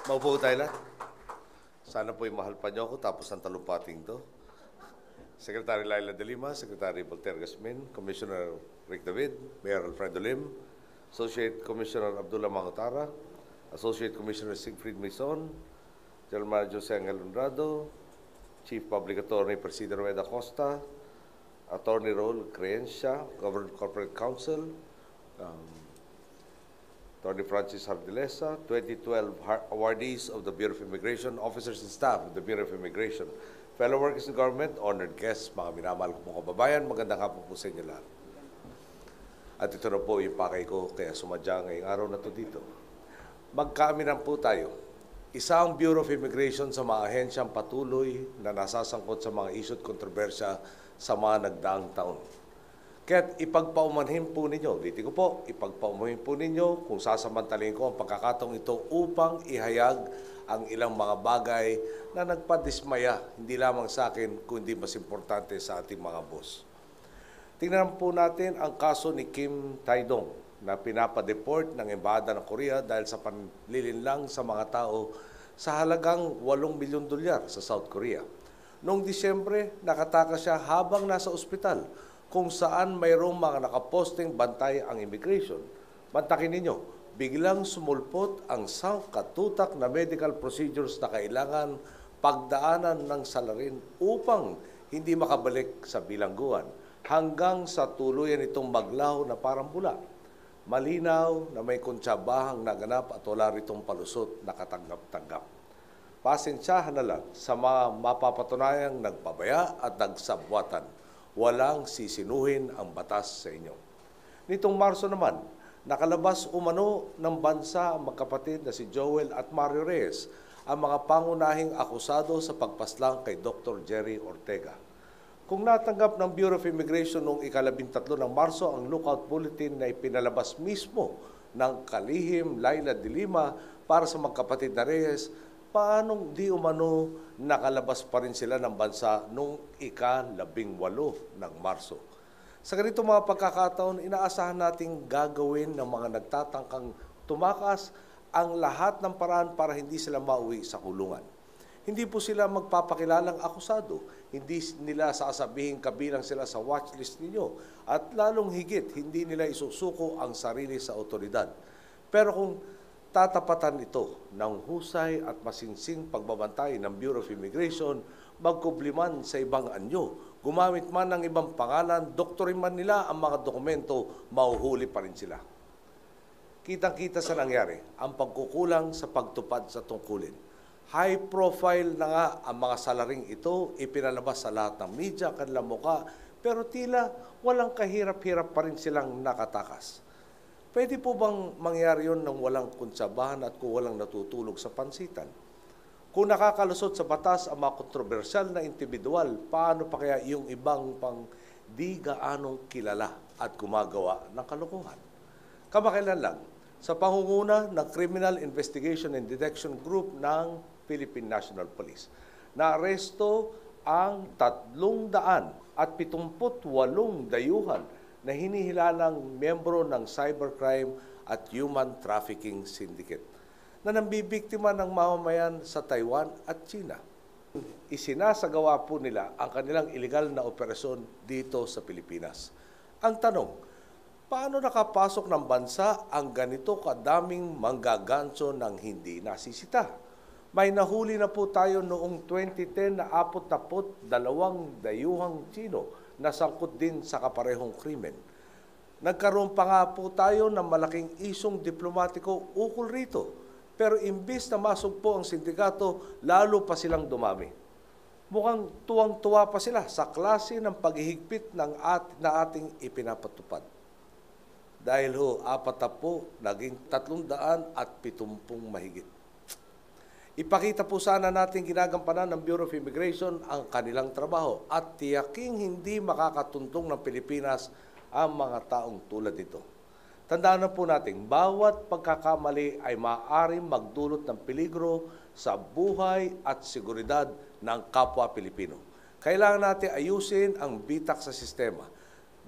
Maupo tayo lahat. Sana po'y mahal pa niyo ako tapos ng talumpating to. Secretary Laila de Lima, Secretary Voltaire Gasmin, Commissioner Rick David, Mayor Alfredo Lim, Associate Commissioner Abdullah Mangutara, Associate Commissioner Siegfried Mison, General Manager Jose Angel Honrado, Chief Public Attorney Presidio Rueda Costa, Attorney Raul Creencia, Government Corporate Counsel, Attorney Francis Hardilesa, 2012 awardees of the Bureau of Immigration, officers and staff of the Bureau of Immigration, fellow workers in government, honored guests, mga minamahal ko mga kababayan, magandang hapon po sa inyo lahat. At ito na po yung pakay ko, kaya sumadya ngayong araw na to dito. Magkaaminan po tayo. Isang Bureau of Immigration sa mga ahensyang patuloy na nasasangkot sa mga issue at kontrobersya sa mga nagdaang taon. Kaya't ipagpaumanhin po ninyo, dito ko po, ipagpaumanhin po ninyo kung sasamantalin ko ang pagkakataong ito upang ihayag ang ilang mga bagay na nagpadismaya, hindi lamang sa akin, kundi mas importante sa ating mga boss. Tingnan po natin ang kaso ni Kim Tae-dong na pinapadeport ng Embahada ng Korea dahil sa panlilinlang sa mga tao sa halagang $8 milyon sa South Korea. Noong Disyembre, nakatakas siya habang nasa ospital kung saan mayroong mga nakaposting bantay ang immigration. Bantakin ninyo, biglang sumulpot ang sangkatutak na medical procedures na kailangan pagdaanan ng salarin upang hindi makabalik sa bilangguan hanggang sa tuluyan itong maglaho na parang bula. Malinaw na may kontsabahang naganap at wala ritong palusot na katanggap-tanggap. Pasensyahan na lang sa mga mapapatunayang nagpabaya at nagsabwatan. Walang sisinuhin ang batas sa inyo. Nitong Marso naman, nakalabas umano ng bansa ang magkapatid na si Joel at Mario Reyes, ang mga pangunahing akusado sa pagpaslang kay Dr. Jerry Ortega. Kung natanggap ng Bureau of Immigration noong ika-13 ng Marso ang lookout bulletin na ipinalabas mismo ng kalihim Laila de Lima para sa magkapatid na Reyes, paanong di umano nakalabas pa rin sila ng bansa noong ika-18 ng Marso? Sa ganito mga pagkakataon, inaasahan nating gagawin ng mga nagtatangkang tumakas ang lahat ng paraan para hindi sila mauwi sa kulungan. Hindi po sila magpapakilalang akusado, hindi nila sasabihin kabilang sila sa watchlist ninyo, at lalong higit, hindi nila isusuko ang sarili sa otoridad. Pero kung tatapatan ito ng husay at masinsing pagbabantay ng Bureau of Immigration, magkubliman sa ibang anyo, gumamit man ng ibang pangalan, doktorin man nila ang mga dokumento, mahuhuli pa rin sila. Kitang-kita sa nangyari ang pagkukulang sa pagtupad sa tungkulin. High profile na nga ang mga salaring ito, ipinalabas sa lahat ng media, kanilang muka, pero tila walang kahirap-hirap pa rin silang nakatakas. Pwede po bang mangyari yun nang walang kuntsabahan at kung walang natutulog sa pansitan? Kung nakakalusot sa batas ang mga kontrobersyal na individual, paano pa kaya yung ibang pang di gaanong kilala at gumagawa ng kalokohan? Kamakailan lang, sa pangunguna ng Criminal Investigation and Detection Group ng Philippine National Police, naaresto ang 378 dayuhan na hinihilalang miyembro ng cybercrime at human trafficking syndicate na nambibiktima ng mamamayan sa Taiwan at China. Isinasagawa po nila ang kanilang illegal na operasyon dito sa Pilipinas. Ang tanong, paano nakapasok ng bansa ang ganito kadaming manggaganso ng hindi nasisita? May nahuli na po tayo noong 2010 na 42 dayuhang Chino na sangkot din sa kaparehong krimen. Nagkaroon pa nga po tayo ng malaking isyong diplomatiko ukol rito. Pero imbis na masugpo ang sindikato, lalo pa silang dumami. Mukhang tuwang-tuwa pa sila sa klase ng paghihigpit na ating ipinapatupad. Dahil apat na po, naging 370 mahigit. Ipakita po sana natin ginagampanan ng Bureau of Immigration ang kanilang trabaho at tiyaking hindi makakatuntong ng Pilipinas ang mga taong tulad nito. Tandaan na po natin, bawat pagkakamali ay maaaring magdulot ng peligro sa buhay at seguridad ng kapwa Pilipino. Kailangan natin ayusin ang bitak sa sistema.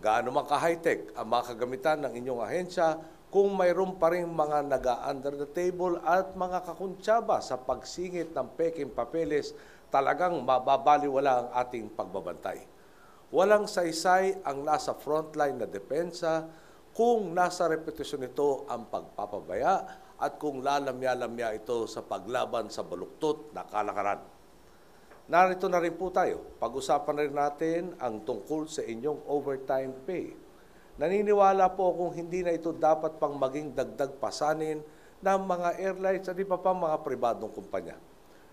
Gaano man ka-high-tech ang mga kagamitan ng inyong ahensya, kung mayroon pa rin mga naga-under the table at mga kakuntsaba sa pagsingit ng peking papeles, talagang mababaliwala ang ating pagbabantay. Walang saysay ang nasa frontline na depensa kung nasa reputasyon nito ang pagpapabaya at kung lalamya-lamya ito sa paglaban sa baluktot na kalakaran. Narito na rin po tayo. Pag-usapan na rin natin ang tungkol sa inyong overtime pay. Naniniwala po akong hindi na ito dapat pang maging dagdag pasanin ng mga airlines at iba pang mga pribadong kumpanya.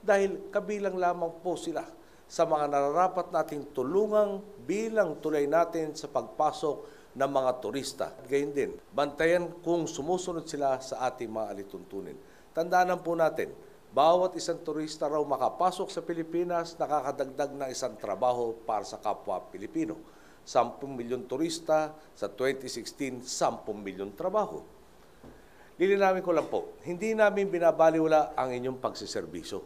Dahil kabilang lamang po sila sa mga nararapat nating tulungang bilang tulay natin sa pagpasok ng mga turista. Gayun din, bantayan kung sumusunod sila sa ating mga alituntunin. Tandaan po natin, bawat isang turista raw makapasok sa Pilipinas, nakakadagdag ng isang trabaho para sa kapwa Pilipino. 10 milyon turista, sa 2016, 10 milyon trabaho. Lilinawin ko lang po, hindi namin binabaliwala ang inyong pagsiservisyo.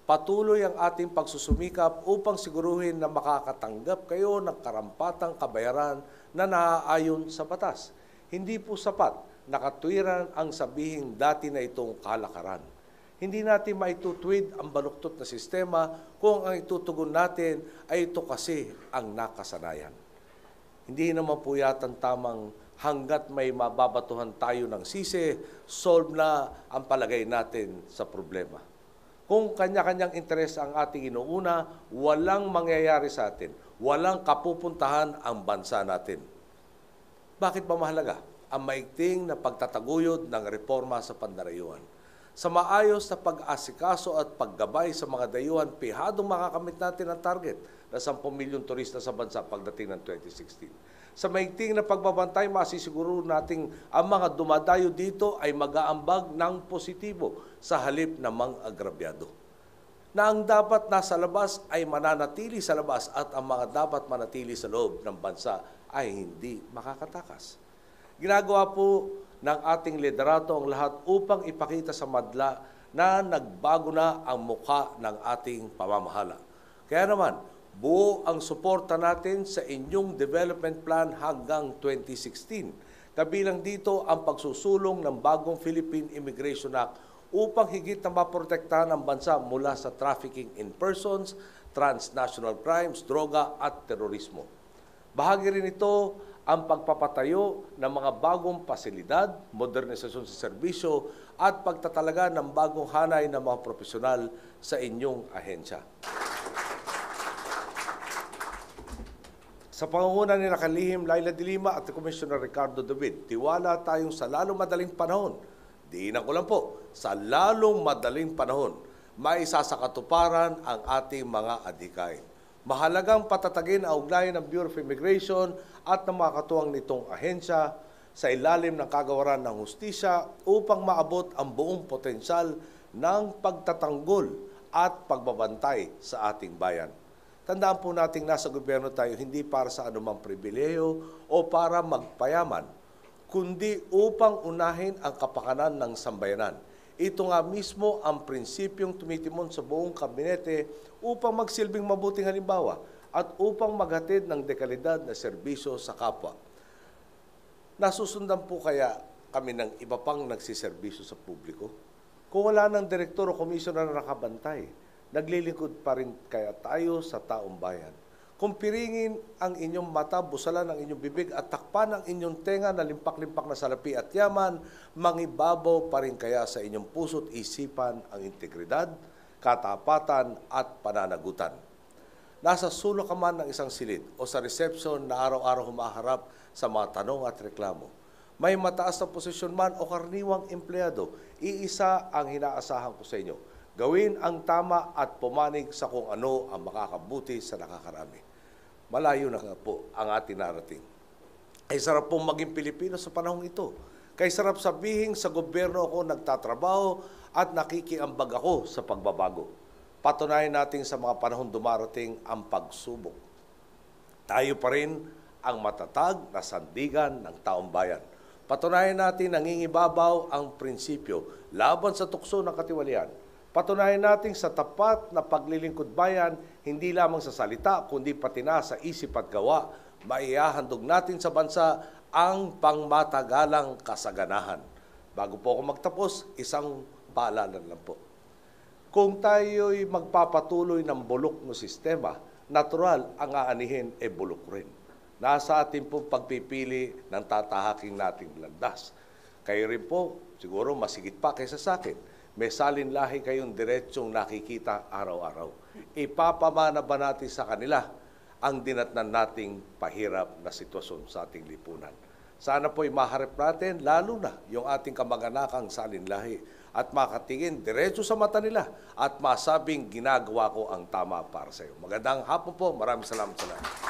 Patuloy ang ating pagsusumikap upang siguruhin na makakatanggap kayo ng karampatang kabayaran na naaayon sa batas. Hindi po sapat na katwiran ang sabihing dati na itong kalakaran. Hindi natin maitutuwid ang baluktot na sistema kung ang itutugon natin ay ito kasi ang nakasanayan. Hindi naman po yatang tamang hanggat may mababatuhan tayo ng sisi, solve na ang palagay natin sa problema. Kung kanya-kanyang interes ang ating inuuna, walang mangyayari sa atin. Walang kapupuntahan ang bansa natin. Bakit ba mahalaga ang maigting na pagtataguyod ng reforma sa pandarayuhan? Sa maayos na pag-asikaso at paggabay sa mga dayuhan, pihadong makakamit natin ang target na 10 milyong turista sa bansa pagdating ng 2016. Sa maigting na pagbabantay, masisiguro nating ang mga dumadayo dito ay mag-aambag ng positibo sa halip na mang-agrabyado. Na ang dapat nasa labas ay mananatili sa labas at ang mga dapat manatili sa loob ng bansa ay hindi makakatakas. Ginagawa po ng ating liderato ang lahat upang ipakita sa madla na nagbago na ang mukha ng ating pamamahala. Kaya naman, buo ang suporta natin sa inyong development plan hanggang 2016. Kabilang dito ang pagsusulong ng bagong Philippine Immigration Act upang higit na maprotektahan ang bansa mula sa trafficking in persons, transnational crimes, droga at terorismo. Bahagi rin ito ang pagpapatayo ng mga bagong pasilidad, modernisasyon sa serbisyo at pagtatalaga ng bagong hanay ng mga profesional sa inyong ahensya. Sa pangunguna ni Nakalihim Laila de Lima at Commissioner Ricardo David, tiwala tayong sa lalong madaling panahon, diinan ko lang po, sa lalong madaling panahon, maisasakatuparan ang ating mga adhikain. Mahalagang patatagin ang ugnayan ng Bureau of Immigration at ng mga katuwang nitong ahensya sa ilalim ng kagawaran ng hustisya upang maabot ang buong potensyal ng pagtatanggol at pagbabantay sa ating bayan. Tandaan po nating nasa gobyerno tayo hindi para sa anumang pribileyo o para magpayaman, kundi upang unahin ang kapakanan ng sambayanan. Ito nga mismo ang prinsipyong tumitimon sa buong kabinete upang magsilbing mabuting halimbawa at upang maghatid ng dekalidad na serbisyo sa kapwa. Nasusundan po kaya kami ng iba pang nagsiserbisyo sa publiko? Kung wala ng direktor o komisyoner na nakabantay, naglilingkod pa rin kaya tayo sa taong bayan. Kung piringin ang inyong mata, busalan ang inyong bibig at takpan ang inyong tenga na limpak-limpak na salapi at yaman, mangibabaw pa rin kaya sa inyong puso't isipan ang integridad, katapatan at pananagutan. Nasa sulok ka man ng isang silid o sa reception na araw-araw humaharap sa mga tanong at reklamo. May mataas na posisyon man o karaniwang empleyado, iisa ang hinaasahan ko sa inyo. Gawin ang tama at pumanig sa kung ano ang makakabuti sa nakakarami. Malayo na po ang ating narating. Ay sarap pong maging Pilipino sa panahong ito. Kay sarap sabihin sa gobyerno ako nagtatrabaho at nakikiambag ako sa pagbabago. Patunayan natin sa mga panahon dumarating ang pagsubok. Tayo pa rin ang matatag na sandigan ng taong bayan. Patunayan natin nangingibabaw ang prinsipyo laban sa tukso ng katiwalian. Patunayan natin sa tapat na paglilingkod bayan, hindi lamang sa salita, kundi pati na sa isip at gawa, maihahandog natin sa bansa ang pangmatagalang kasaganahan. Bago po ako magtapos, isang paalala lang po. Kung tayo'y magpapatuloy ng bulok ng sistema, natural ang aanihin e bulok rin. Nasa atin po pagpipili ng tatahaking nating landas. Kayo rin po, siguro masigit pa kaysa sa akin, may salinlahi kayong diretsong nakikita araw-araw. Ipapamana ba natin sa kanila ang dinatnan nating pahirap na sitwasyon sa ating lipunan? Sana po'y maharap natin, lalo na yung ating kamag-anakang salinlahi at makatingin diretso sa mata nila at masabing ginagawa ko ang tama para sa iyo. Magandang hapon po. Maraming salamat sa lahat.